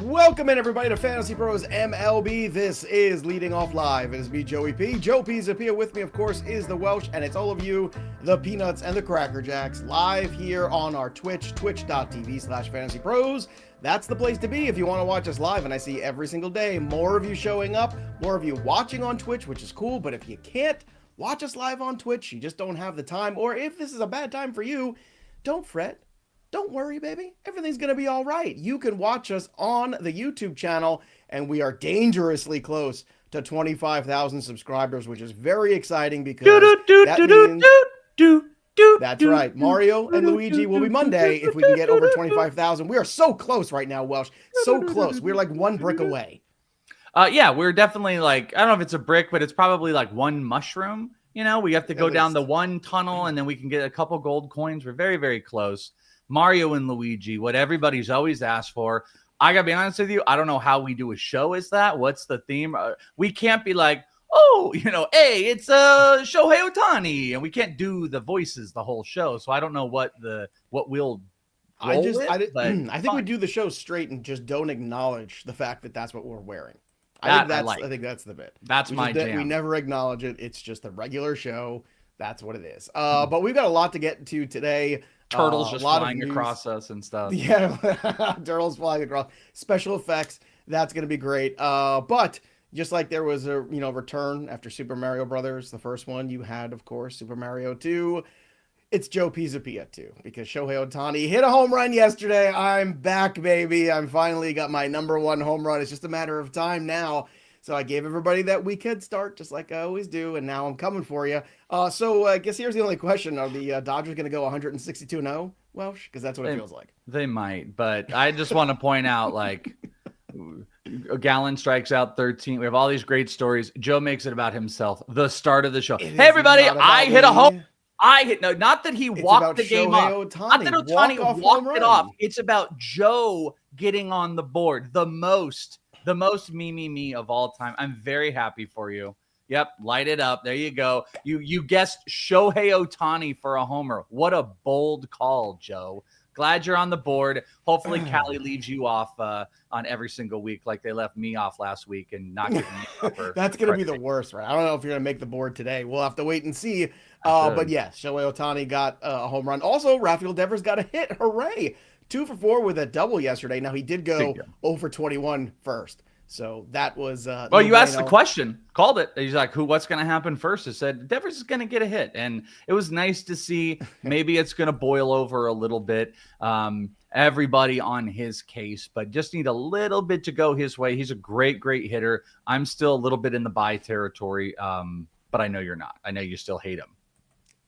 Welcome in, everybody, to Fantasy Pros MLB. This is Leading Off Live. It is me, Joey P. Joe P. Zapia. With me, of course, is the Welsh, and it's all of you, the Peanuts and the Cracker Jacks, live here on our Twitch, twitch.tv/fantasypros. That's the place to be if you want to watch us live, and I see every single day more of you showing up, more of you watching on Twitch, which is cool, but if you can't watch us live on Twitch, you just don't have the time, or if this is a bad time for you, don't fret. Don't worry, baby. Everything's going to be all right. You can watch us on the YouTube channel, and we are dangerously close to 25,000 subscribers, which is very exciting because that means... That's right. Mario and Luigi will be Monday if we can get over 25,000. We are so close right now, Welsh. So close. We're like one brick away. Yeah, we're definitely like, I don't know if it's a brick, but it's probably like one mushroom. You know, we have to go down the one tunnel, and then we can get a couple gold coins. We're very, very close. Mario and Luigi, what everybody's always asked for. I gotta be honest with you, I don't know how we do a show as that. What's the theme? We can't be like, oh, hey, it's Shohei Ohtani, and we can't do the voices the whole show. So I don't know what we'll. I think we do the show straight and just don't acknowledge the fact that that's what we're wearing. I think that's the bit. That's my jam. We never acknowledge it. It's just a regular show. That's what it is. But we've got a lot to get to today. Turtles just flying across us and stuff. Yeah, turtles flying across. Special effects. That's going to be great. But just like there was a return after Super Mario Brothers, the first one, you had, of course, Super Mario 2. It's Joe Pizzapia too, because Shohei Ohtani hit a home run yesterday. I'm back, baby. I'm finally got my #1 home run. It's just a matter of time now. So I gave everybody that weekend start, just like I always do, and now I'm coming for you. So I guess here's the only question. Are the Dodgers going to go 162-0, Welsh? Because that's what it feels like. They might, but I just want to point out, like, Gallen strikes out 13. We have all these great stories. Joe makes it about himself. The start of the show. Hey, everybody, I hit a home. Not that he walked the game off. Not that Ohtani walked it off. It's about Joe getting on the board. The most me of all time. I'm very happy for you. Yep, light it up. There you go. You guessed Shohei Ohtani for a homer. What a bold call, Joe. Glad you're on the board. Hopefully Callie leaves you off on every single week like they left me off last week and not giving me proper. That's going to be the worst, right? I don't know if you're going to make the board today. We'll have to wait and see. But yes, Shohei Ohtani got a home run. Also, Rafael Devers got a hit. Hooray. 2 for 4 with a double yesterday. Now, he did go 0 for 21 first. So that was... well, you asked the question. Called it. He's like, what's going to happen first? I said, Devers is going to get a hit. And it was nice to see. Maybe it's going to boil over a little bit. Everybody on his case, but just need a little bit to go his way. He's a great, great hitter. I'm still a little bit in the buy territory, but I know you're not. I know you still hate him.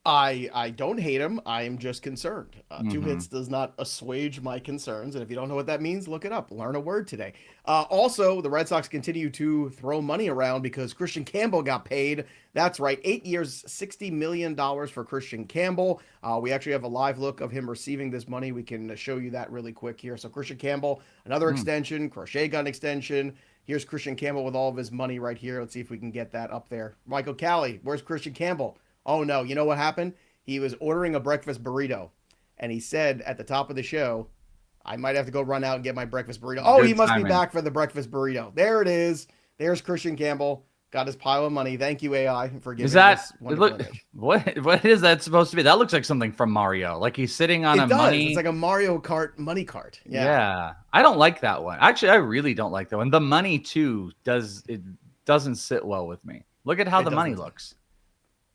I don't hate him. I am just concerned. 2 hits does not assuage my concerns. And if you don't know what that means, look it up. Learn a word today. Also, the Red Sox continue to throw money around because Kristian Campbell got paid. That's right. 8 years, $60 million for Kristian Campbell. We actually have a live look of him receiving this money. We can show you that really quick here. So Kristian Campbell, another extension. Crochet got an extension. Here's Kristian Campbell with all of his money right here. Let's see if we can get that up there. Michael Callie, where's Kristian Campbell? Oh, no. You know what happened? He was ordering a breakfast burrito, and he said at the top of the show, I might have to go run out and get my breakfast burrito. Oh, he must be back for the breakfast burrito. There it is. There's Kristian Campbell. Got his pile of money. Thank you, AI, for giving us what is that supposed to be? That looks like something from Mario. Like he's sitting on money. It's like a Mario Kart money cart. Yeah. I don't like that one. Actually, I really don't like that one. The money, too, doesn't sit well with me. Look at how the money looks.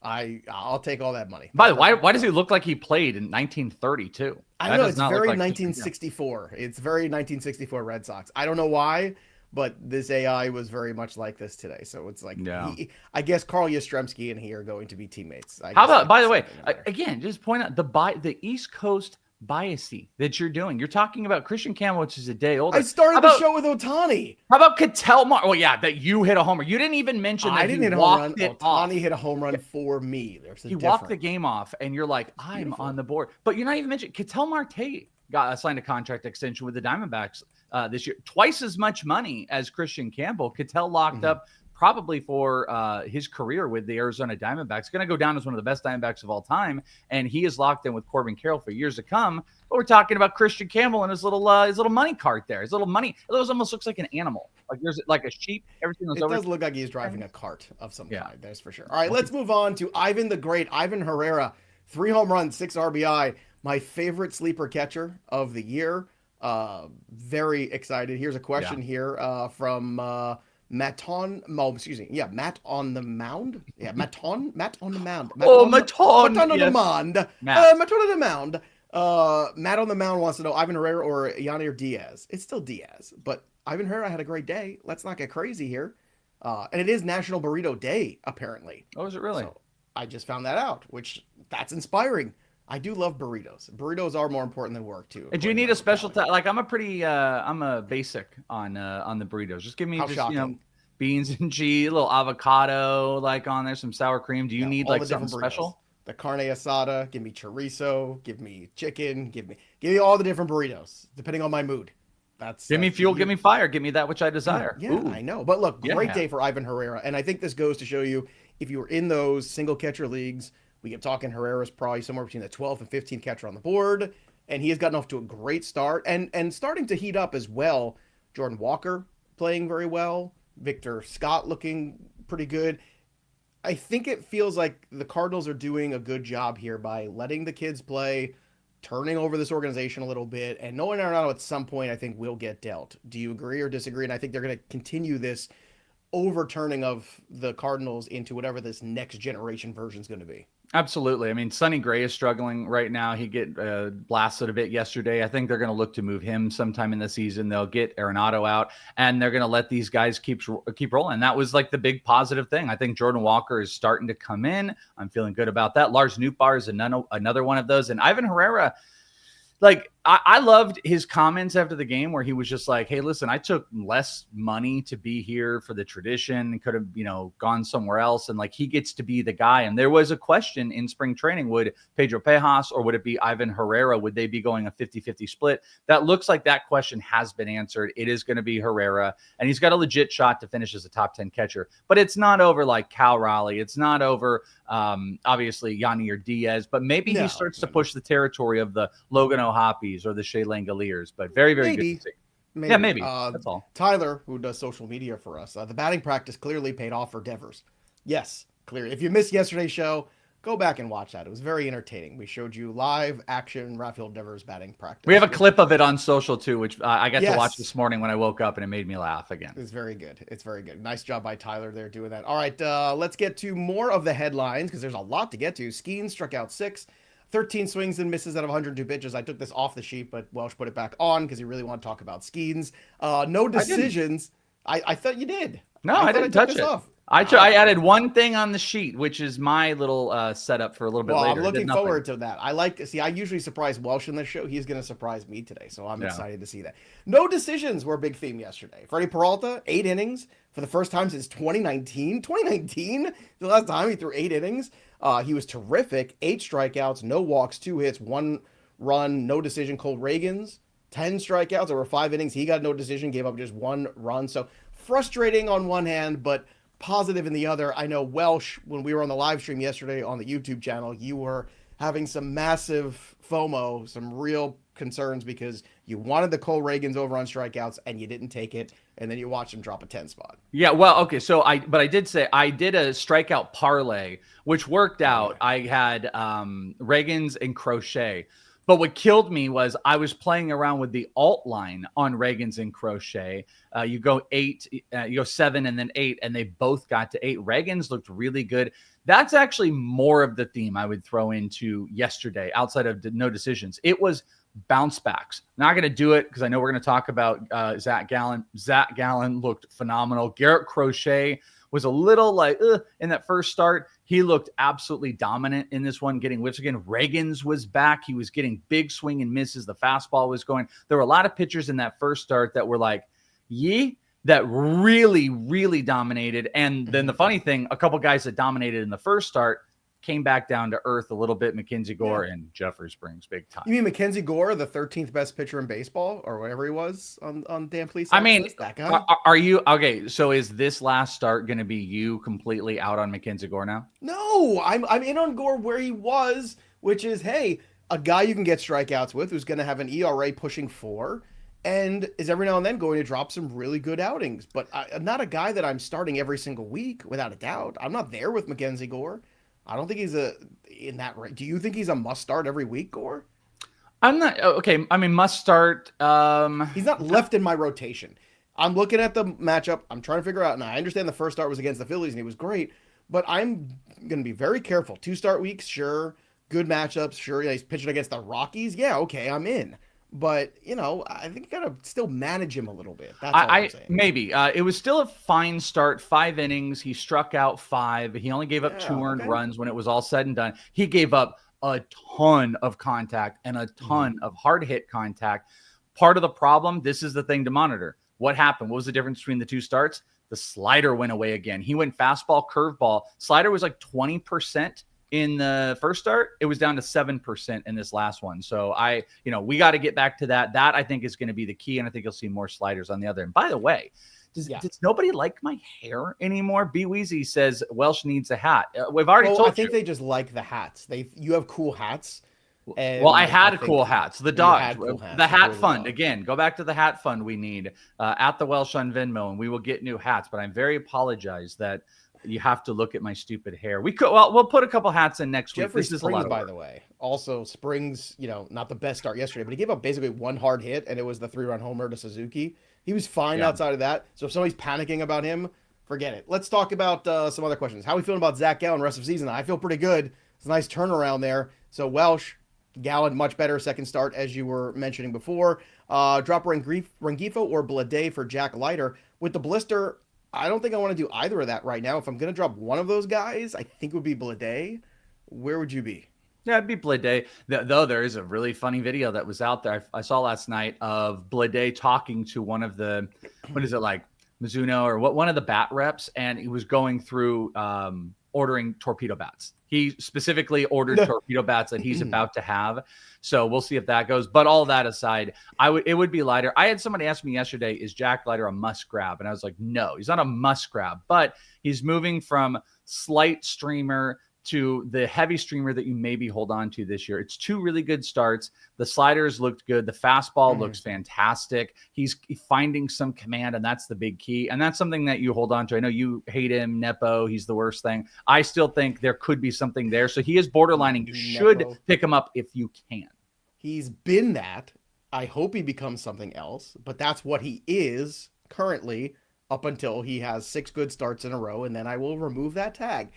I'll take all that money. By the way, why does he look like he played in 1932? I don't know. It's very 1964. It's very 1964 Red Sox. I don't know why, but this AI was very much like this today. So it's like, I guess Carl Yastrzemski and he are going to be teammates. How about, by the way, again, just point out the East Coast biasy that you're doing. You're talking about Kristian Campbell, which is a day older. I started the show with Ohtani. How about Ketel Marte? Well, yeah, that you hit a homer. You didn't even mention that. I didn't hit a home run. Ohtani hit a home run for me. He walked the game off, and you're like, I'm on the board. But you're not even mentioning Ketel Marte signed a contract extension with the Diamondbacks this year. Twice as much money as Kristian Campbell. Ketel locked up probably for his career with the Arizona Diamondbacks. Going to go down as one of the best Diamondbacks of all time, and he is locked in with Corbin Carroll for years to come. But we're talking about Kristian Campbell and his little money cart there. His little money. It almost looks like an animal. Like there's like a sheep. Everything it does look like he's driving a cart of some kind. That's for sure. All right, let's move on to Ivan the Great, Iván Herrera. 3 home runs, 6 RBI. My favorite sleeper catcher of the year. Very excited. Here's a question here from Matt on the Mound. Yeah, Matt on the Mound. Matt on the Mound. Matt on the Mound. Matt on the Mound wants to know Iván Herrera or Yanir Diaz. It's still Diaz, but Iván Herrera had a great day. Let's not get crazy here. And it is National Burrito Day, apparently. Oh, is it really? So I just found that out, that's inspiring. I do love burritos. Burritos are more important than work too. And do you need a special like I'm a basic on the burritos. Just give me beans and cheese, a little avocado like on there, some sour cream. Do you need like something special? The carne asada, give me chorizo, give me chicken, give me all the different burritos depending on my mood. Give me fuel, give me fire, give me that which I desire. Yeah, I know. But look, great day for Iván Herrera, and I think this goes to show you if you were in those single catcher leagues. We kept talking Herrera's probably somewhere between the 12th and 15th catcher on the board, and he has gotten off to a great start and starting to heat up as well. Jordan Walker playing very well. Victor Scott looking pretty good. I think it feels like the Cardinals are doing a good job here by letting the kids play, turning over this organization a little bit, and knowing Arenado at some point I think will get dealt. Do you agree or disagree? And I think they're going to continue this overturning of the Cardinals into whatever this next generation version is going to be. Absolutely. I mean, Sonny Gray is struggling right now. He get blasted a bit yesterday. I think they're going to look to move him sometime in the season. They'll get Arenado out, and they're going to let these guys keep rolling. That was like the big positive thing. I think Jordan Walker is starting to come in. I'm feeling good about that. Lars Nootbaar is another one of those. And Iván Herrera, like, I loved his comments after the game where he was just like, hey, listen, I took less money to be here for the tradition, could have, gone somewhere else. And like, he gets to be the guy. And there was a question in spring training, would Pedro Pejas or would it be Iván Herrera? Would they be going a 50-50 split? That looks like that question has been answered. It is going to be Herrera, and he's got a legit shot to finish as a top 10 catcher, but it's not over like Cal Raleigh. It's not over, obviously Yanir Diaz, but maybe he starts to push the territory of the Logan O'Hoppies or the Shea Langoliers, but very, very good to see. Maybe. Yeah, maybe. That's all. Tyler, who does social media for us, the batting practice clearly paid off for Devers. Yes, clearly. If you missed yesterday's show, go back and watch that. It was very entertaining. We showed you live action Rafael Devers batting practice. We have a clip of it on social too, which I got to watch this morning when I woke up, and it made me laugh again. It's very good. It's very good. Nice job by Tyler there doing that. All right, let's get to more of the headlines because there's a lot to get to. Skenes struck out 6. 13 swings and misses out of 102 pitches. I took this off the sheet, but Welsh put it back on because he really wanted to talk about Skenes. No decisions. I thought you did. No, I didn't touch it. I added one thing on the sheet, which is my little setup for a little bit later. I'm looking forward to that. I usually surprise Welsh in this show. He's going to surprise me today, so I'm excited to see that. No decisions were a big theme yesterday. Freddy Peralta, 8 innings for the first time since 2019. 2019, the last time he threw 8 innings. He was terrific. 8 strikeouts, no walks, 2 hits, 1 run, no decision. Cole Ragans, 10 strikeouts over 5 innings. He got no decision, gave up just 1 run. So frustrating on one hand, but positive in the other. I know Welsh, when we were on the live stream yesterday on the YouTube channel, you were having some massive FOMO, some real concerns because you wanted the Cole Ragans over on strikeouts and you didn't take it, and then you watched him drop a 10 spot. Yeah, well, okay, so I did say I did a strikeout parlay, which worked out. I had Ragans and Crochet. But what killed me was I was playing around with the alt line on Ragans and Crochet. You go 8, you go 7, and then 8, and they both got to 8. Ragans looked really good. That's actually more of the theme I would throw into yesterday outside of no decisions. It was bounce backs. Not going to do it because I know we're going to talk about Zack Gallen. Zack Gallen looked phenomenal. Garrett Crochet was a little like in that first start. He looked absolutely dominant in this one, getting whiffs again. Ragans was back. He was getting big swing and misses. The fastball was going. There were a lot of pitchers in that first start that were like, that really, really dominated. And then the funny thing, a couple guys that dominated in the first start came back down to earth a little bit. Mackenzie Gore and Jeffrey Springs, big time. You mean Mackenzie Gore, the 13th best pitcher in baseball, or whatever he was on Dan Please? I mean, that guy. Are you okay? So is this last start going to be you completely out on Mackenzie Gore now? No, I'm in on Gore where he was, which is, hey, a guy you can get strikeouts with who's going to have an ERA pushing 4 and is every now and then going to drop some really good outings. But I'm not a guy that I'm starting every single week, without a doubt. I'm not there with Mackenzie Gore. I don't think he's in that rate. Do you think he's a must start every week, Gore? I'm not. Okay. I mean, must start. He's not left in my rotation. I'm looking at the matchup. I'm trying to figure out. And I understand the first start was against the Phillies and he was great, but I'm going to be very careful. 2 start weeks, sure. Good matchups, sure. Yeah, he's pitching against the Rockies. Yeah, okay, I'm in. But, I think you got to still manage him a little bit. That's all I'm saying. Maybe. It was still a fine start. 5 innings. He struck out 5. He only gave up 2 earned runs when it was all said and done. He gave up a ton of contact and a ton of hard hit contact. Part of the problem, this is the thing to monitor. What happened? What was the difference between the 2 starts? The slider went away again. He went fastball, curveball. Slider was like 20% in the first start. It was down to 7% in this last one. So we got to get back to that. That I think is going to be the key. And I think you'll see more sliders on the other. And by the way, does nobody like my hair anymore? B Weezy says Welsh needs a hat. We've already told you. I think they just like the hats. You have cool hats. Well, I had cool hats. The Dodge, the hat fund. Again, go back to the hat fund we need at the Welsh on Venmo, and we will get new hats. But I'm very apologized that you have to look at my stupid hair. We'll put a couple hats in next week. This is a lot of work. By the way. Also, Springs, not the best start yesterday, but he gave up basically 1 hard hit, and it was the 3-run homer to Suzuki. He was fine outside of that. So if somebody's panicking about him, forget it. Let's talk about some other questions. How are we feeling about Zack Gallen rest of the season? I feel pretty good. It's a nice turnaround there. So Welsh, Gallen, much better second start, as you were mentioning before. Drop Rengifo or Blade for Jack Leiter. With the blister, I don't think I want to do either of that right now. If I'm going to drop one of those guys, I think it would be Blade. Where would you be? Yeah, it'd be Blade. Though there is a really funny video that was out there I saw last night of Blade talking to one of the, Mizuno or one of the bat reps, and he was going through ordering torpedo bats. He specifically ordered torpedo bats that he's about to have. So we'll see if that goes. But all that aside, it would be Leiter. I had somebody ask me yesterday, is Jack Leiter a must grab? And I was like, no, he's not a must grab, but he's moving from slight streamer to the heavy streamer that you maybe hold on to this year. It's 2 really good starts. The sliders looked good. The fastball looks fantastic. He's finding some command, and that's the big key. And that's something that you hold on to. I know you hate him, Nepo. He's the worst thing. I still think there could be something there. So he is borderlining. You should pick him up if you can. He's been that. I hope he becomes something else, but that's what he is currently up until he has 6 good starts in a row, and then I will remove that tag.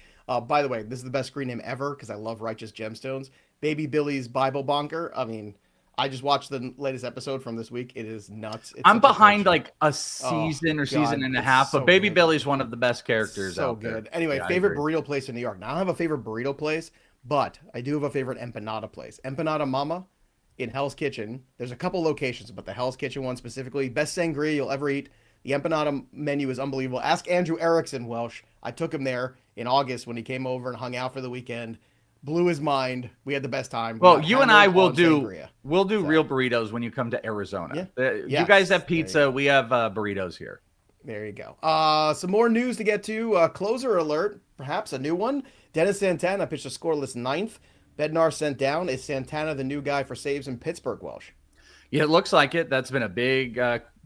By the way, this is the best screen name ever because I love Righteous Gemstones. Baby Billy's Bible Bonker. I mean, I just watched the latest episode from this week. It is nuts. I'm behind like a season season and a half, but Baby Billy's one of the best characters out there. So good. Anyway, favorite burrito place in New York. Now, I don't have a favorite burrito place, but I do have a favorite empanada place. Empanada Mama in Hell's Kitchen. There's a couple locations, but the Hell's Kitchen one specifically, best sangria you'll ever eat. The empanada menu is unbelievable. Ask Andrew Erickson, Welsh. I took him there in August when he came over and hung out for the weekend. Blew his mind. We had the best time. Well, you and I will do real burritos when you come to Arizona. You guys have pizza. We have burritos here. There you go. Some more news to get to. Closer alert, perhaps a new one. Dennis Santana pitched a scoreless 9th. Bednar sent down. Is Santana the new guy for saves in Pittsburgh, Welsh? Yeah, it looks like it. That's been a big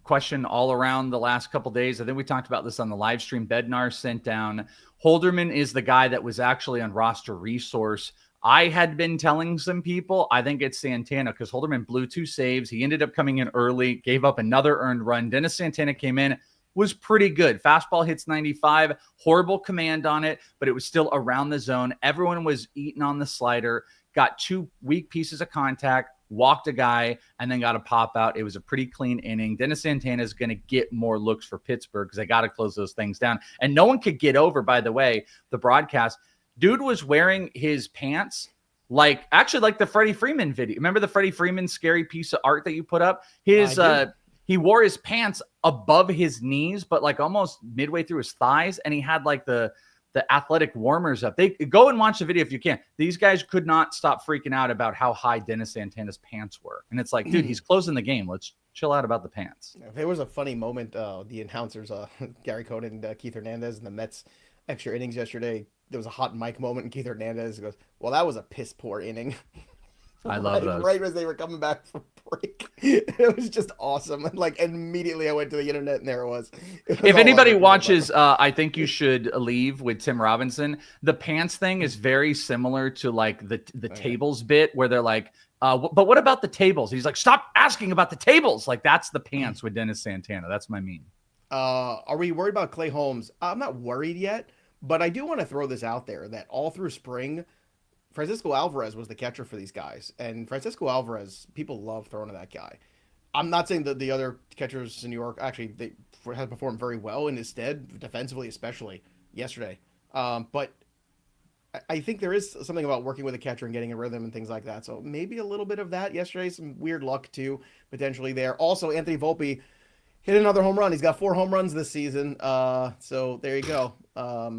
question all around the last couple days. I think we talked about this on the live stream. Bednar sent down. Holderman is the guy that was actually on roster resource. I had been telling some people, I think it's Santana because Holderman blew 2 saves. He ended up coming in early, gave up another earned run. Dennis Santana came in, was pretty good. Fastball hits 95, horrible command on it, but it was still around the zone. Everyone was eating on the slider, got 2 weak pieces of contact, walked a guy, and then got a pop out. It was a pretty clean inning. Dennis Santana is going to get more looks for Pittsburgh because they got to close those things down. And no one could get over, by the way, the broadcast. Dude was wearing his pants like the Freddie Freeman video. Remember the Freddie Freeman scary piece of art that you put up? He wore his pants above his knees, but like almost midway through his thighs, and he had like the the athletic warmers up. They go and watch the video if you can. These guys could not stop freaking out about how high Dennis Santana's pants were. And it's like, dude, he's closing the game. Let's chill out about the pants. There was a funny moment. The announcers, Gary Cohen and Keith Hernandez in the Mets extra innings yesterday. There was a hot mic moment, and Keith Hernandez goes, "Well, that was a piss poor inning." I love those. Right as they were coming back from break, it was just awesome. And like immediately, I went to the internet, and there it was. If anybody watches, I think you should leave with Tim Robinson. The pants thing is very similar to like the tables bit where they're like, but what about the tables? He's like, stop asking about the tables. Like that's the pants with Dennis Santana. That's my meme. Are we worried about Clay Holmes? I'm not worried yet, but I do want to throw this out there that all through spring, Francisco Alvarez was the catcher for these guys. And Francisco Alvarez, people love throwing to that guy. I'm not saying that the other catchers in New York actually they have performed very well in his stead, defensively especially yesterday. But I think there is something about working with a catcher and getting a rhythm and things like that. So maybe a little bit of that yesterday. Some weird luck too, potentially there. Also, Anthony Volpe hit another home run. He's got 4 home runs this season. So there you go.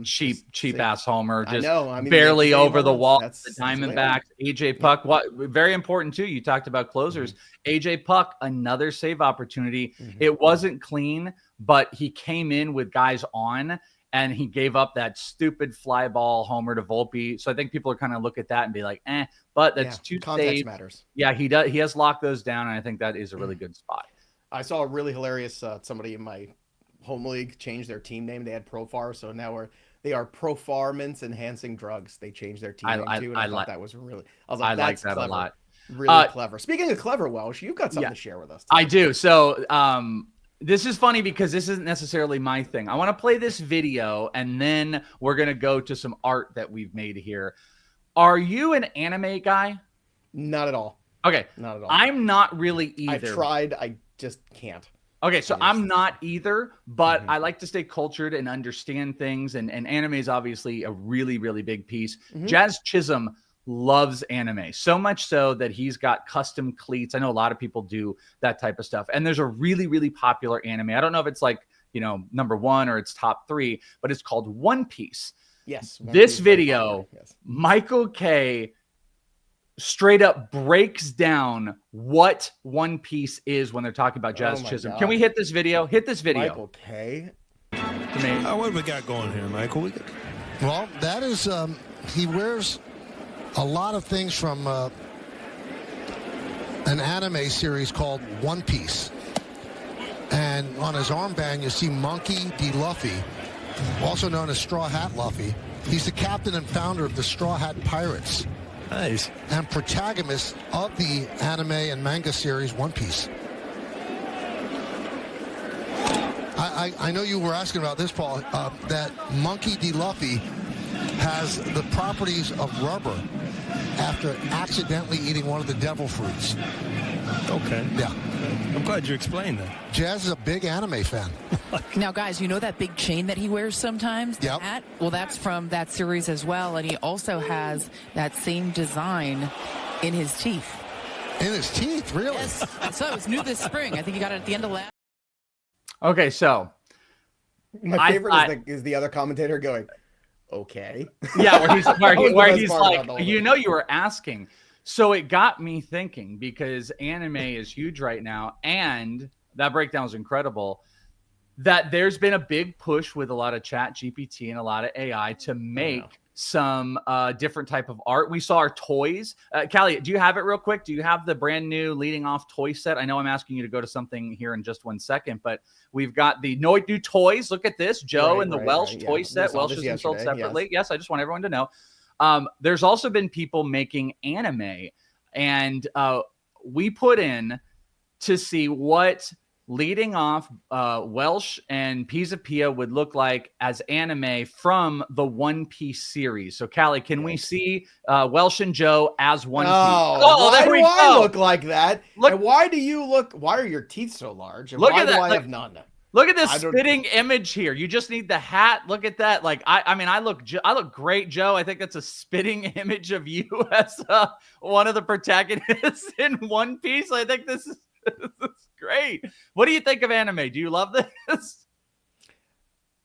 Cheap ass homer. Just I mean, barely over the wall. That's the Diamondbacks. AJ Puck. What very important too. You talked about closers. AJ Puck, another save opportunity. It wasn't clean, but he came in with guys on. And he gave up that stupid fly ball homer to Volpe. So I think people are kind of look at that and be like, but that's two context saves. Matters. Yeah, he does. He has locked those down, and I think that is a really good spot. I saw a really hilarious somebody in my home league change their team name. They had Profar, so now they are Performance Enhancing Drugs. They changed their team name too, and I thought that was really. I was like, I that's like that clever. a lot. Really clever. Speaking of clever, Welsh, you've got something to share with us today. I do. So this is funny because this isn't necessarily my thing. I want to play this video, and then we're going to go to some art that we've made here. Are you an anime guy? Not at all. Okay. Not at all. I'm not really either. I've tried. I just can't. Okay, so I'm not either, but I like to stay cultured and understand things, and anime is obviously a really, really big piece. Jazz Chisholm loves anime, so much so that he's got custom cleats. I know a lot of people do that type of stuff. And there's a really, really popular anime. I don't know if it's like, number 1 or it's top 3, but it's called One Piece. Yes. This video, Michael K straight up breaks down what One Piece is when they're talking about Jazz Chisholm. God. Can we hit this video? Hit this video. Michael K. What have we got going here, Michael? Well, that is, he wears a lot of things from an anime series called One Piece. And on his armband, you see Monkey D. Luffy, also known as Straw Hat Luffy. He's the captain and founder of the Straw Hat Pirates. Nice. And protagonist of the anime and manga series One Piece. I know you were asking about this, Paul, that Monkey D. Luffy has the properties of rubber after accidentally eating one of the devil fruits. Okay. Yeah. I'm glad you explained that. Jazz is a big anime fan. Now, guys, you know that big chain that he wears sometimes? Yep. Well, that's from that series as well, and he also has that same design in his teeth. In his teeth, really? Yes. So it's new this spring. I think he got it at the end of last. Okay, so my favorite is the other commentator going, okay. Yeah, where he's like, you were asking. So it got me thinking, because anime is huge right now, and that breakdown was incredible, that there's been a big push with a lot of Chat GPT and a lot of AI to make some different type of art. We saw our toys. Callie, do you have it real quick? Do you have the brand new leading off toy set? I know I'm asking you to go to something here in just 1 second, but we've got the new toys. Look at this, Joe and the Welsh toy set. Welsh has been sold separately. Yes, I just want everyone to know. There's also been people making anime, and we put in to see what leading off Welsh and Pia would look like as anime from the One Piece series. So, Callie, can we see Welsh and Joe as One Piece? Why do I look like that? And why do you look? Why are your teeth so large? And why do I have none? Look at this spitting image here. You just need the hat. Look at that. Like I look great, Joe. I think that's a spitting image of you as one of the protagonists in One Piece. I think this is great. What do you think of anime? Do you love this?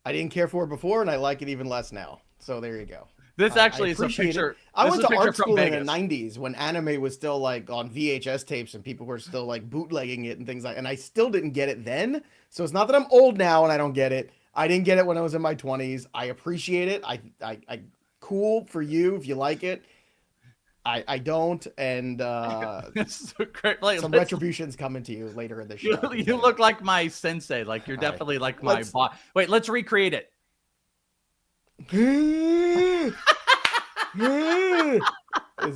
I didn't care for it before, and I like it even less now. So there you go. This actually is a picture. I went to art school in the 90s when anime was still like on VHS tapes and people were still like bootlegging it and things like, and I still didn't get it then. So it's not that I'm old now and I don't get it. I didn't get it when I was in my 20s. I appreciate it. I cool for you if you like it. I don't, and it's so great. Like, some retribution's coming to you later in the show. You look like my sensei. Like you're definitely like my boss. Wait, let's recreate it. This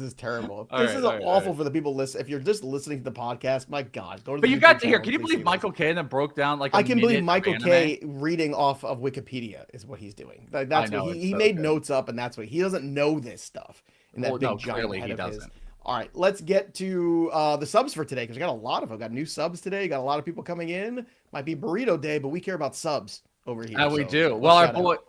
is terrible. This is awful for the people listening. If you're just listening to the podcast, my God, go to. But you got to hear. Can you believe Michael K. and then broke down like? I can believe Michael K. reading off of Wikipedia is what he's doing. That's what he made notes up, and that's what he doesn't know this stuff. In that big giant head of his. All right, let's get to the subs for today because we got a lot of them. Got new subs today. Got a lot of people coming in. Might be burrito day, but we care about subs over here. We do. Well,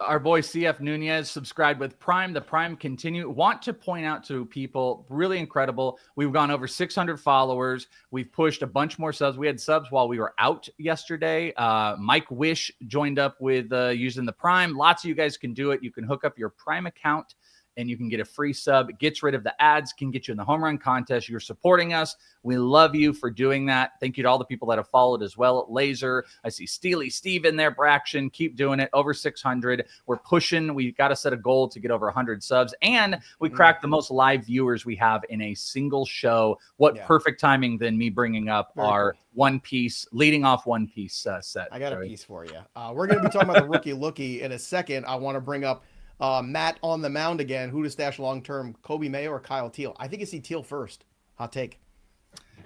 our boy CF Nunez subscribed with Prime. The Prime continue. Want to point out to people, really incredible. We've gone over 600 followers. We've pushed a bunch more subs. We had subs while we were out yesterday. Mike Wish joined up with using the Prime. Lots of you guys can do it. You can hook up your Prime account and you can get a free sub. It gets rid of the ads, can get you in the home run contest. You're supporting us. We love you for doing that. Thank you to all the people that have followed as well. Laser, I see Steely Steve in there, Braction. Keep doing it. Over 600. We're pushing. We got to set a goal to get over 100 subs. And we cracked the most live viewers we have in a single show. What perfect timing than me bringing up our One Piece, leading off One Piece set. I got a piece for you. We're going to be talking about the rookie Lookie in a second. I want to bring up Matt on the mound again. Who to stash long term, Kobe Mayo or Kyle Teal? I think you see Teal first. Hot take.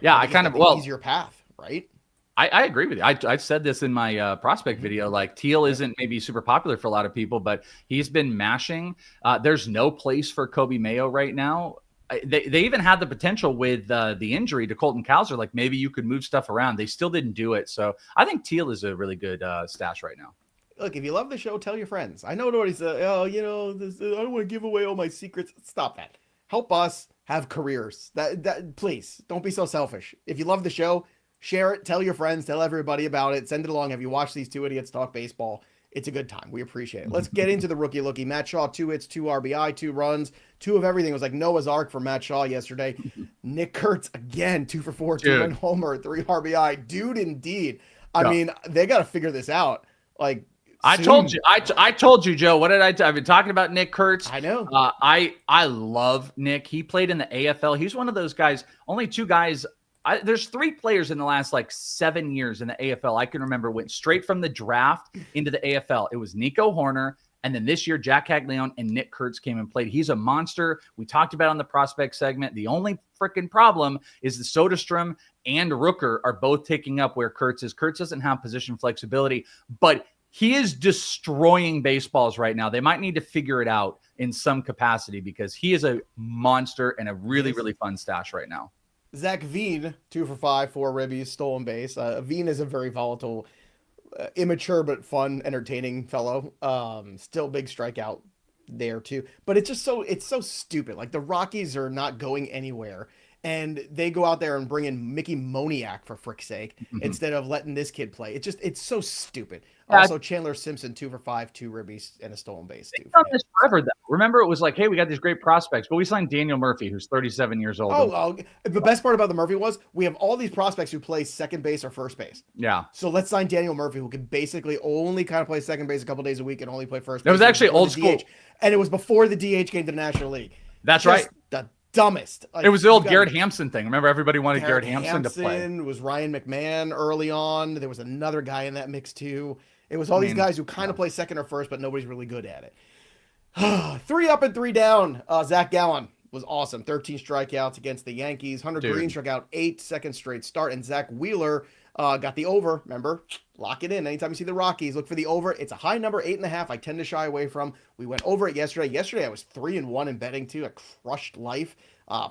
Yeah, I kind of easier path, right? I agree with you. I said this in my prospect video. Like Teal isn't maybe super popular for a lot of people, but he's been mashing. There's no place for Kobe Mayo right now. They even had the potential with the injury to Colton Cowser. Like maybe you could move stuff around. They still didn't do it. So I think Teal is a really good stash right now. Look, if you love the show, tell your friends. I know nobody's, I don't want to give away all my secrets. Stop that. Help us have careers. That please, don't be so selfish. If you love the show, share it, tell your friends, tell everybody about it, send it along. Have you watched these two idiots talk baseball? It's a good time. We appreciate it. Let's get into the rookie Lookie. Matt Shaw, 2 hits, 2 RBI, 2 runs, 2 of everything. It was like Noah's Ark for Matt Shaw yesterday. Nick Kurtz, again, 2 for 4, 2-run homer, 3 RBI. Dude, indeed. I mean, they got to figure this out. Like, I told you, Joe. What did I've been talking about Nick Kurtz. I know. I love Nick. He played in the AFL. He's one of those guys. Only 2 guys. There's 3 players in the last like 7 years in the AFL I can remember went straight from the draft into the AFL. It was Nico Horner, and then this year Jack Caglione and Nick Kurtz came and played. He's a monster. We talked about on the prospect segment. The only freaking problem is the Soderstrom and Rooker are both taking up where Kurtz is. Kurtz doesn't have position flexibility, but he is destroying baseballs right now. They might need to figure it out in some capacity because he is a monster and a really, really fun stash right now. Zack Veen, 2 for 5, 4 ribbies, stolen base. Veen is a very volatile, immature but fun, entertaining fellow. Still big strikeout there too. But it's so stupid. Like the Rockies are not going anywhere. And they go out there and bring in Mickey Moniak for frick's sake instead of letting this kid play. It's so stupid. Also, Chandler Simpson, 2 for 5, 2 ribbies, and a stolen base. They've done this forever, though. Remember, it was like, hey, we got these great prospects, but we signed Daniel Murphy, who's 37 years old. The best part about the Murphy was we have all these prospects who play second base or first base. Yeah. So let's sign Daniel Murphy, who can basically only kind of play second base a couple days a week and only play first base. It was actually old school. DH. And it was before the DH came to the National League. That's right. The dumbest. Like, it was the old Garrett Hampson thing. Remember, everybody wanted Garrett Hampson to play. It was Ryan McMahon early on. There was another guy in that mix too. It was all these guys who kind of play second or first, but nobody's really good at it. 3 up and 3 down. Zach Gallen was awesome. 13 strikeouts against the Yankees. Hunter Greene struck out 8, second straight start. And Zach Wheeler got the over. Remember, lock it in. Anytime you see the Rockies, look for the over. It's a high number, 8.5. I tend to shy away from. We went over it yesterday. Yesterday, I was 3-1 in betting too. I crushed life.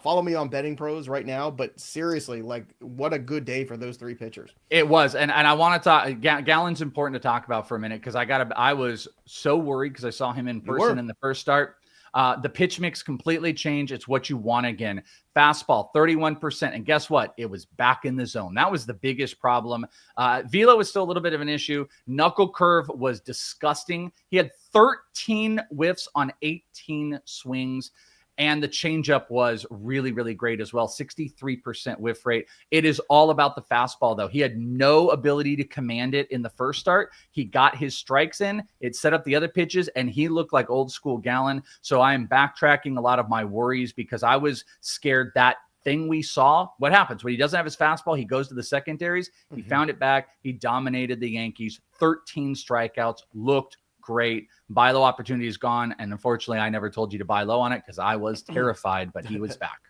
Follow me on Betting Pros right now, but seriously, like, what a good day for those 3 pitchers. It was, and I want to talk. Gallen's important to talk about for a minute because I was so worried because I saw him in person in the first start. The pitch mix completely changed. It's what you want again. Fastball, 31%. And guess what? It was back in the zone. That was the biggest problem. Velo was still a little bit of an issue. Knuckle curve was disgusting. He had 13 whiffs on 18 swings. And the changeup was really, really great as well. 63% whiff rate. It is all about the fastball, though. He had no ability to command it in the first start. He got his strikes in. It set up the other pitches, and he looked like old school Gallen. So I am backtracking a lot of my worries because I was scared that thing we saw. What happens when he doesn't have his fastball? He goes to the secondaries. He found it back. He dominated the Yankees. 13 strikeouts. Looked great. Buy low opportunity is gone. And unfortunately, I never told you to buy low on it because I was terrified, but he was back.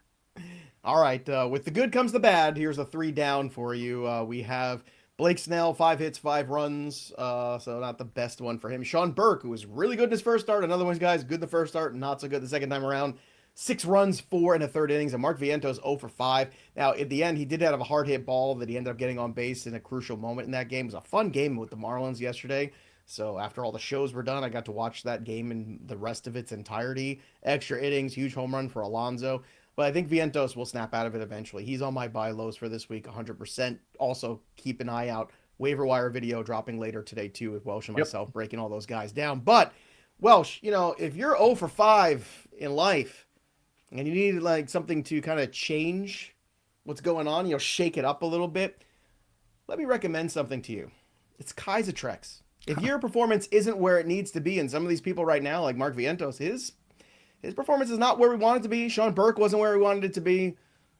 All right. With the good comes the bad. Here's a 3 down for you. We have Blake Snell, 5 hits, 5 runs. So not the best one for him. Sean Burke, who was really good in his first start. Another one, guys, good the first start, not so good the second time around. 6 runs, 4 in the third innings. And Mark Vientos 0 for 5. Now, at the end, he did have a hard hit ball that he ended up getting on base in a crucial moment in that game. It was a fun game with the Marlins yesterday. So after all the shows were done, I got to watch that game in the rest of its entirety. Extra innings, huge home run for Alonso. But I think Vientos will snap out of it eventually. He's on my buy lows for this week, 100%. Also, keep an eye out. Waiver wire video dropping later today, too, with Welsh and myself breaking all those guys down. But, Welsh, if you're 0 for 5 in life and you need like something to kind of change what's going on, shake it up a little bit, let me recommend something to you. It's Kaisatrex. If your performance isn't where it needs to be, and some of these people right now, like Mark Vientos, his performance is not where we want it to be. Sean Burke wasn't where we wanted it to be.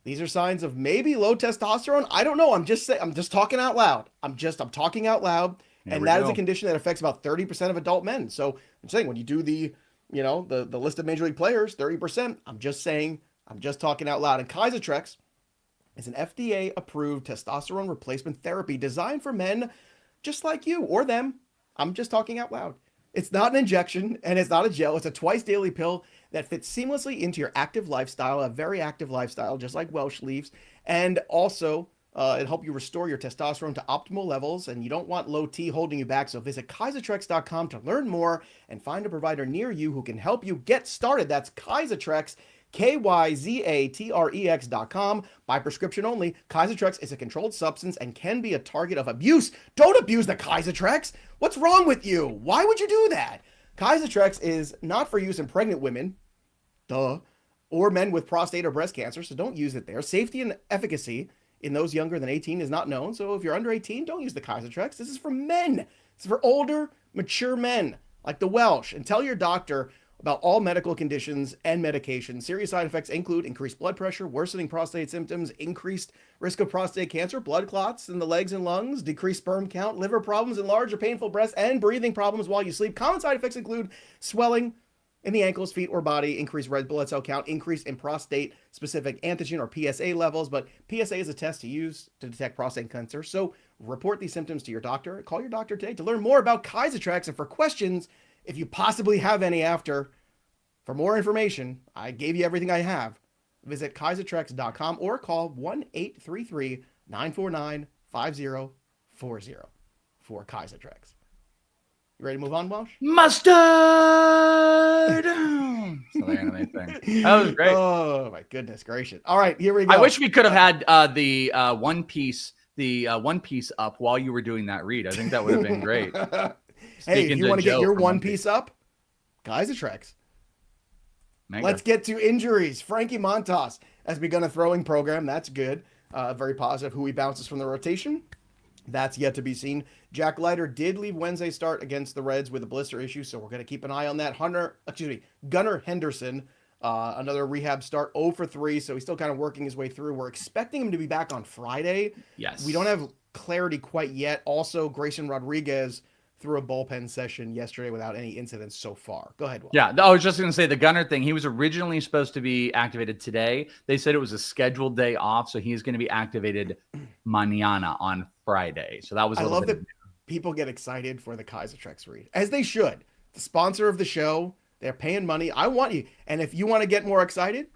These are signs of maybe low testosterone. I don't know. I'm just talking out loud. I'm talking out loud. And that is a condition that affects about 30% of adult men. So I'm saying when you do the list of major league players, 30%, I'm just talking out loud. And Kaisatrex is an FDA approved testosterone replacement therapy designed for men just like you or them. I'm just talking out loud. It's not an injection and it's not a gel. It's a twice daily pill that fits seamlessly into your active lifestyle, a very active lifestyle, just like Welsh leaves. And also, it'll help you restore your testosterone to optimal levels. And you don't want low T holding you back. So visit Kaisatrex.com to learn more and find a provider near you who can help you get started. That's Kaisatrex. KYZATREX.com. By prescription only. Kaisatrex is a controlled substance and can be a target of abuse. Don't abuse the Kaisatrex. What's wrong with you? Why would you do that? Kaisatrex is not for use in pregnant women, or men with prostate or breast cancer, so don't use it there. Safety and efficacy in those younger than 18 is not known, so if you're under 18, don't use the Kaisatrex. This is for men. This is for older, mature men like the Welsh. And tell your doctor about all medical conditions and medications. Serious side effects include increased blood pressure, worsening prostate symptoms, increased risk of prostate cancer, blood clots in the legs and lungs, decreased sperm count, liver problems, enlarged or painful breasts, and breathing problems while you sleep. Common side effects include swelling in the ankles, feet, or body, increased red blood cell count, increase in prostate-specific antigen or PSA levels. But PSA is a test to use to detect prostate cancer. So report these symptoms to your doctor. Call your doctor today to learn more about Kaisatrex. And for questions, if you possibly have any after, for more information, I gave you everything I have. Visit Kaisatrex.com or call 1-833-949-5040 for Kaisatrex. You ready to move on, Welsh? Mustard! So the anime thing. That was great. Oh, my goodness gracious. All right, here we go. I wish we could have had the One Piece up while you were doing that read. I think that would have been great. Hey, if you want to get your One Piece up, Kaisatrex. Let's get to injuries. Frankie Montas has begun a throwing program. That's good. Very positive. Who he bounces from the rotation, that's yet to be seen. Jack Leiter did leave Wednesday's start against the Reds with a blister issue, so we're going to keep an eye on that. Gunnar Henderson, another rehab start, 0 for 3, so he's still kind of working his way through. We're expecting him to be back on Friday. Yes. We don't have clarity quite yet. Also, Grayson Rodriguez through a bullpen session yesterday without any incidents so far. Go ahead, Will. Yeah, I was just going to say the Gunner thing. He was originally supposed to be activated today. They said it was a scheduled day off, so he's going to be activated mañana on Friday. So that was. I love that people get excited for the Kaisatrex read, as they should. The sponsor of the show, they're paying money. I want you, and if you want to get more excited,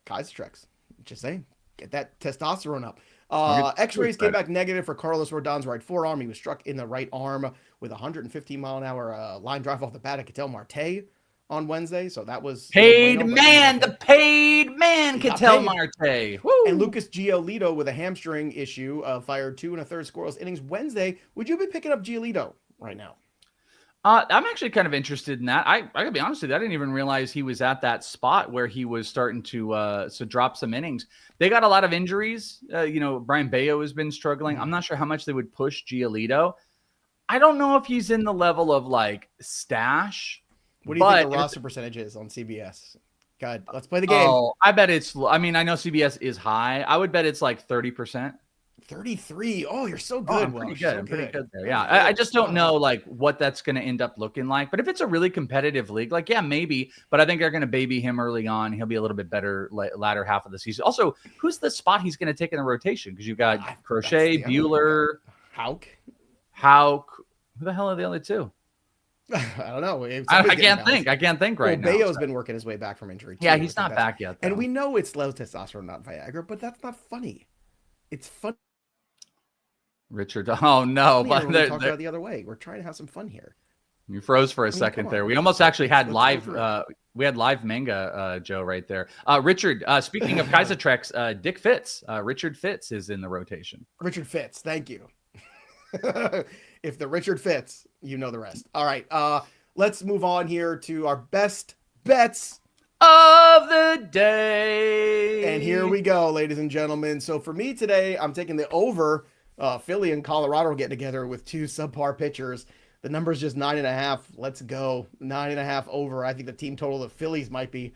Kaisatrex. Just saying, get that testosterone up. X-rays came back negative for Carlos Rodon's right forearm. He was struck in the right arm with 115-mile-an-hour line drive off the bat at Ketel Marte. on Wednesday, so that was paid no bueno, man, the paid man, Ketel Marte. Woo! And Lucas Giolito with a hamstring issue fired 2 1/3 scoreless innings Wednesday. Would you be picking up Giolito right now? I'm actually kind of interested in that. I gotta be honest with you, I didn't even realize he was at that spot where he was starting to drop some innings. They got a lot of injuries. Brian Bayo has been struggling. I'm not sure how much they would push Giolito. I don't know if he's in the level of like stash. What do you think the roster percentage is on CBS? God, let's play the game. Oh, I bet it's. I mean, I know CBS is high. I would bet it's like 30%. 33. Oh, you're so good. I'm pretty good. I'm pretty good there. Yeah, I just don't know like what that's going to end up looking like. But if it's a really competitive league, like yeah, maybe. But I think they're going to baby him early on. He'll be a little bit better latter half of the season. Also, who's the spot he's going to take in the rotation? Because you've got Crochet, Bueller, Hauk. Who the hell are the other two? I don't know. I can't think. I can't think right now. Bayo's been working his way back from injury. Yeah, he's not back yet. Though. And we know it's low testosterone, not Viagra, but that's not funny. It's fun. Richard. Oh no, but we talk about it the other way. We're trying to have some fun here. You froze for a second there. We almost actually had live. We had live manga, Joe, right there. Richard. Speaking of Kaisertrex, Dick Fitz. Richard Fitz is in the rotation. Richard Fitz. Thank you. If the Richard Fitz, you know the rest. All right. Let's move on here to our best bets of the day. And here we go, ladies and gentlemen. So for me today, I'm taking the over. Philly and Colorado getting together with two subpar pitchers. The number's just 9.5. Let's go. 9.5 over. I think the team total of the Phillies might be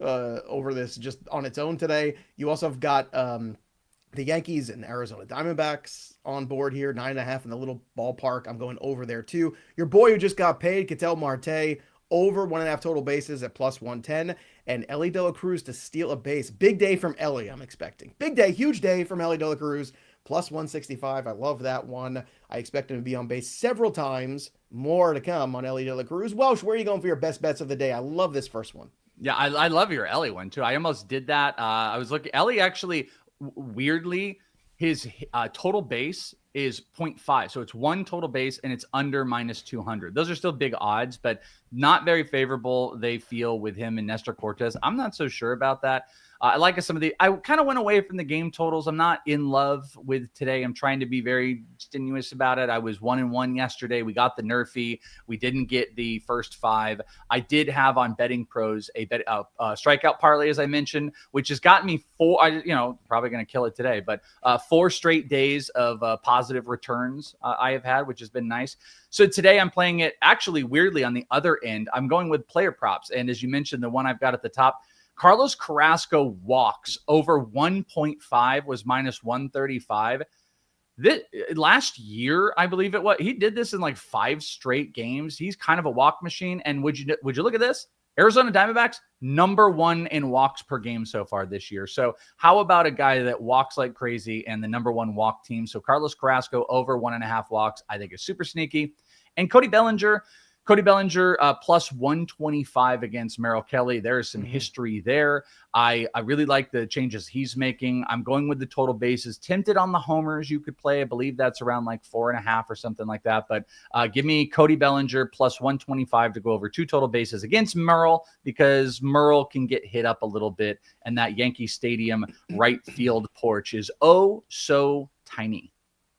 over this just on its own today. You also have got the Yankees and Arizona Diamondbacks on board here. 9.5 in the little ballpark. I'm going over there too. Your boy who just got paid, Ketel Marte, over 1.5 total bases at plus 110. And Ellie De La Cruz to steal a base. Big day from Ellie, I'm expecting. Big day, huge day from Ellie De La Cruz. Plus 165. I love that one. I expect him to be on base several times. More to come on Ellie De La Cruz. Welsh, where are you going for your best bets of the day? I love this first one. Yeah, I love your Ellie one too. I almost did that. I was looking. Ellie actually, weirdly, his total base is 0.5. So it's one total base and it's under minus 200. Those are still big odds, but not very favorable. They feel with him and Nestor Cortez. I'm not so sure about that. I like some of the, I kind of went away from the game totals. I'm not in love with today. I'm trying to be very strenuous about it. I was 1-1 yesterday. We got the Nerfy. We didn't get the first 5. I did have on Betting Pros a strikeout parlay, as I mentioned, which has gotten me probably going to kill it today, but 4 straight days of positive returns I have had, which has been nice. So today I'm playing it actually weirdly on the other end. I'm going with player props. And as you mentioned, the one I've got at the top, Carlos Carrasco walks over 1.5 was minus 135. Last year, I believe it was. He did this in like 5 straight games. He's kind of a walk machine. And would you look at this? Arizona Diamondbacks, number 1 in walks per game so far this year. So how about a guy that walks like crazy and the number 1 walk team? So Carlos Carrasco over 1.5 walks, I think is super sneaky. And Cody Bellinger plus 125 against Merrill Kelly. There is some history there. I really like the changes he's making. I'm going with the total bases. Tempted on the homers you could play. I believe that's around like 4.5 or something like that. But give me Cody Bellinger plus 125 to go over 2 total bases against Merrill, because Merrill can get hit up a little bit. And that Yankee Stadium right field porch is oh so tiny.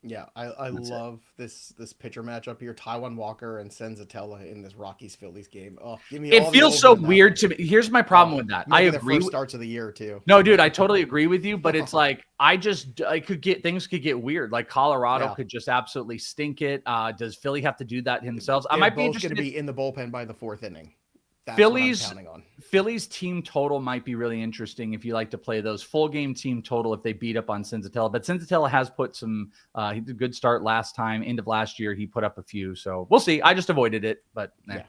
Yeah, I love this pitcher matchup here. Taijuan Walker and Senzatella in this Rockies-Phillies game. Oh, give me. It feels so weird to me. Here's my problem with that. I agree. First starts of the year too. No, dude, I totally agree with you. But it's like things could get weird. Like Colorado could just absolutely stink it. Does Philly have to do that themselves? I might be interested going to be in the bullpen by the 4th inning. That's Philly's team total might be really interesting if you like to play those full game team total if they beat up on Senzatella. But Senzatella has put some he did a good start last time. End of last year, he put up a few. So we'll see. I just avoided it, but yeah.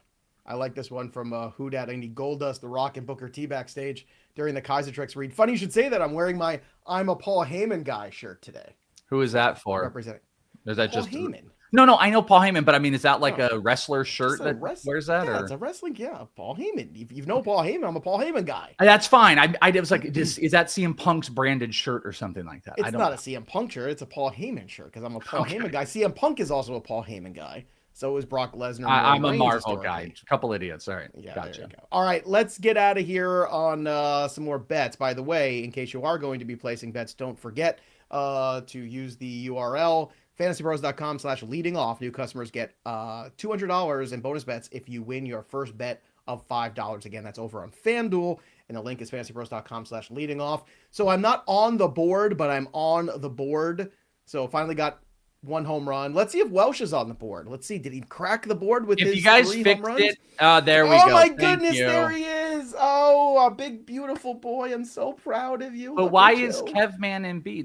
I like this one from Who Dat. I need Goldust, The Rock, and Booker T backstage during the Kaisertrex read. Funny you should say that. I'm wearing my I'm a Paul Heyman guy shirt today. Who is that for? Representing. Is that Paul just Heyman? No, I know Paul Heyman, but I mean, is that like a wrestler shirt? Where's that? Yeah, it's a wrestling. Yeah, Paul Heyman. If you know Paul Heyman, I'm a Paul Heyman guy. That's fine. I was like, is that CM Punk's branded shirt or something like that? It's not a CM Punk shirt. It's a Paul Heyman shirt because I'm a Paul Heyman guy. CM Punk is also a Paul Heyman guy. So is Brock Lesnar. I'm a Reigns Marvel historically. guy. A couple idiots. All right. Yeah, Gotcha. there you go. All right, let's get out of here on some more bets. By the way, in case you are going to be placing bets, don't forget to use the URL fantasypros.com/leading off. New customers get $200 in bonus bets if you win your first bet of $5. Again, that's over on FanDuel, and the link is fantasypros.com/leading off. So I'm not on the board, but I'm on the board. So finally got one home run. Let's see if Welsh is on the board. Let's see. Did he crack the board with If his you guys 3 fixed home runs? it, there we go. Oh my Thank goodness, you. there he is. Oh, a big, beautiful boy. I'm so proud of you. But Look why at is you. Kevman and B?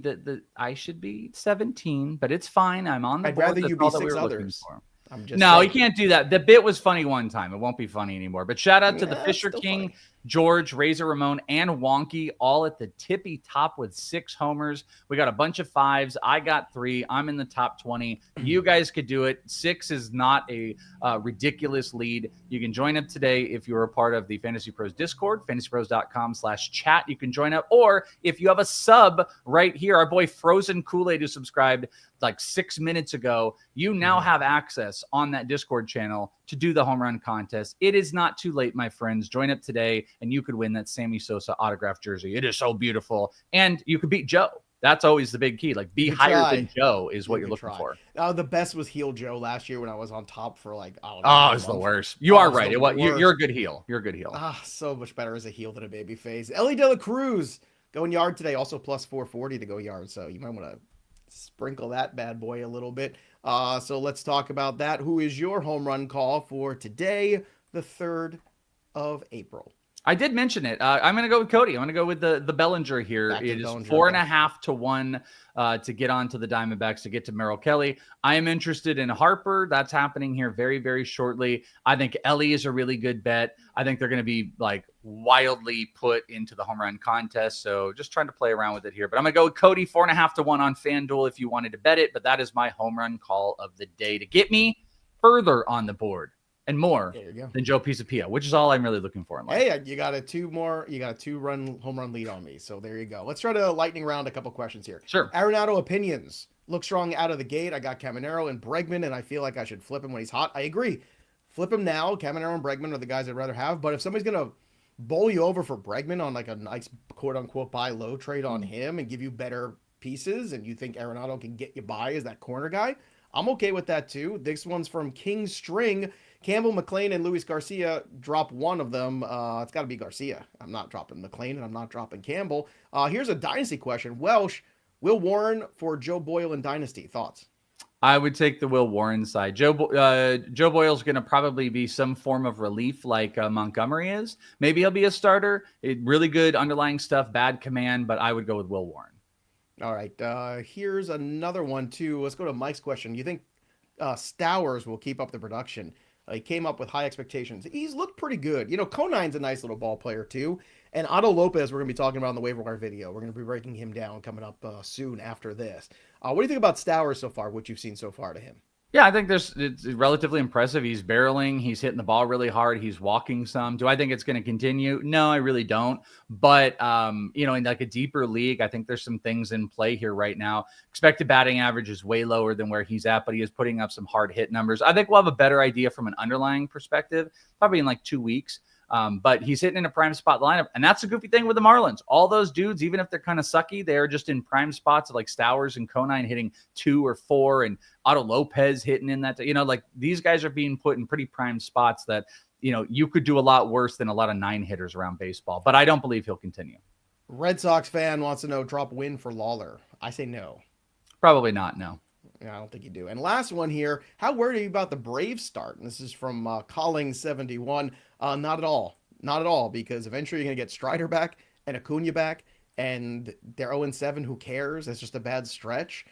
I should be 17, but it's fine. I'm on the I'd board. rather That's you be all that 6 we were looking others. for. I'm just No, saying. you can't do that. The bit was funny one time. It won't be funny anymore. But shout out to the Yeah, Fisher it's still King, funny. George, Razor Ramon, and Wonky, all at the tippy top with 6 homers. We got a bunch of 5s. I got 3. I'm in the top 20. You guys could do it. 6 is not a ridiculous lead. You can join up today if you're a part of the Fantasy Pros Discord, fantasypros.com/chat. You can join up. Or if you have a sub right here, our boy Frozen Kool-Aid who subscribed like 6 minutes ago, you now have access on that Discord channel to do the home run contest. It is not too late, my friends. Join up today and you could win that Sammy Sosa autographed jersey. It is so beautiful. And you could beat Joe. That's always the big key. Like, be higher than Joe is what you're looking for. The best was heel Joe last year when I was on top for like, I don't know. Oh, it's the worst. You are right. You're a good heel. You're a good heel. So much better as a heel than a baby face. Ellie De La Cruz going yard today, also plus 440 to go yard. So you might want to sprinkle that bad boy a little bit. So let's talk about that. Who is your home run call for today, the 3rd of April? I did mention it. I'm going to go with Cody. I'm going to go with the Bellinger here. It is 4.5 to 1 to get onto the Diamondbacks, to get to Merrill Kelly. I am interested in Harper. That's happening here very, very shortly. I think Ellie is a really good bet. I think they're going to be like wildly put into the home run contest. So just trying to play around with it here. But I'm going to go with Cody, 4.5 to 1 on FanDuel if you wanted to bet it. But that is my home run call of the day to get me further on the board and more than Joe Pisapia, which is all I'm really looking for in life. Hey, you got a 2-run home run lead on me. So there you go. Let's try to lightning round a couple questions here. Sure. Arenado opinions. Look strong out of the gate. I got Caminero and Bregman, and I feel like I should flip him when he's hot. I agree. Flip him now. Caminero and Bregman are the guys I'd rather have. But if somebody's going to bowl you over for Bregman on like a nice quote-unquote buy low trade on him and give you better pieces, and you think Arenado can get you by as that corner guy, I'm okay with that too. This one's from King String. Campbell, McLean, and Luis Garcia. Drop one of them. It's got to be Garcia. I'm not dropping McLean, and I'm not dropping Campbell. Here's a dynasty question. Welsh, Will Warren for Joe Boyle in dynasty. Thoughts? I would take the Will Warren side. Joe Boyle's going to probably be some form of relief like Montgomery is. Maybe he'll be a starter. Really good underlying stuff, bad command, but I would go with Will Warren. All right. Here's another one, too. Let's go to Mike's question. You think Stowers will keep up the production? He came up with high expectations. He's looked pretty good. You know, Conine's a nice little ball player, too. And Otto Lopez, we're going to be talking about in the waiver wire video. We're going to be breaking him down coming up soon after this. What do you think about Stowers so far, what you've seen so far to him? Yeah, I think it's relatively impressive. He's barreling. He's hitting the ball really hard. He's walking some. Do I think it's going to continue? No, I really don't. But, in like a deeper league, I think there's some things in play here right now. Expected batting average is way lower than where he's at, but he is putting up some hard hit numbers. I think we'll have a better idea from an underlying perspective, probably in like 2 weeks. But he's hitting in a prime spot lineup. And that's the goofy thing with the Marlins. All those dudes, even if they're kind of sucky, they're just in prime spots like Stowers and Conine hitting 2 or 4 and Otto Lopez hitting in that. Like these guys are being put in pretty prime spots that, you could do a lot worse than a lot of 9 hitters around baseball. But I don't believe he'll continue. Red Sox fan wants to know, drop win for Lawler. I say no. Probably not, no. Yeah, I don't think you do. And last one here, how worried are you about the Braves start? And this is from Calling71. Not at all. Not at all, because eventually you're going to get Strider back and Acuna back, and they're 0-7. Who cares? It's just a bad stretch.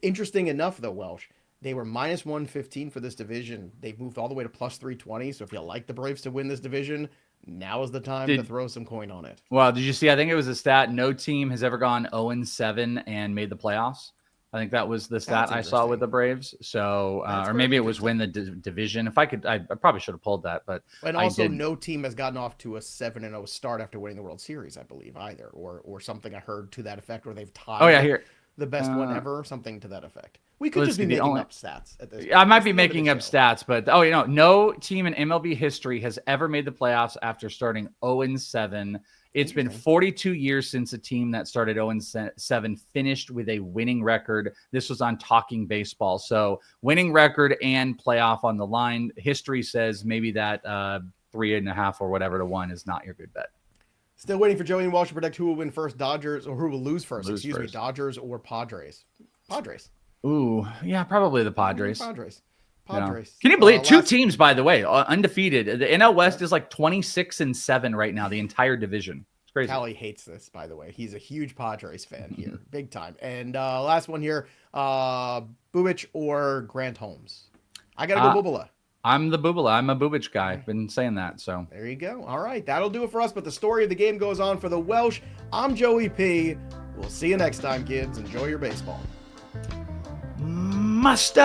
Interesting enough, though, Welsh, they were minus 115 for this division. They've moved all the way to plus 320. So if you like the Braves to win this division, now is the time to throw some coin on it. Well, did you see? I think it was a stat. No team has ever gone 0-7 and made the playoffs. I think that was the stat I saw with the Braves. So, or maybe it was win the division. If I could, I probably should have pulled that, but and also no team has gotten off to a 7-0 start after winning the World Series, I believe, either, or something I heard to that effect, where they've tied the best one ever, something to that effect. We could just be making up stats at this point. I might be making up stats, but no team in MLB history has ever made the playoffs after starting 0-7. It's been 42 years since a team that started 0-7 finished with a winning record. This was on Talking Baseball. So winning record and playoff on the line. History says maybe that 3.5 or whatever to 1 is not your good bet. Still waiting for Joey and Walsh to predict who will win first, Dodgers, or who will lose first. Excuse me, Dodgers or Padres. Padres. Ooh, yeah, probably the Padres. Padres. Can you believe two teams, by the way, undefeated? The NL West is like 26-7 right now, the entire division. It's crazy. Callie hates this, by the way. He's a huge Padres fan here, big time. And last one here, Bubich or Grant Holmes. I got to go Bubala. I'm the Bubala. I'm a Bubich guy. I've been saying that. So there you go. All right, that'll do it for us. But the story of the game goes on for the Welsh. I'm Joey P. We'll see you next time, kids. Enjoy your baseball. Mustard.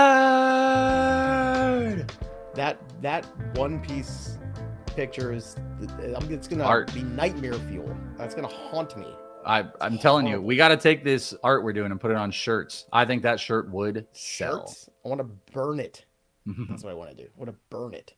That One Piece picture is it's gonna be nightmare fuel. That's gonna haunt me. I'm telling you, we got to take this art we're doing and put it on shirts. I think that shirt would sell. I want to burn it. That's what I want to do. I want to burn it.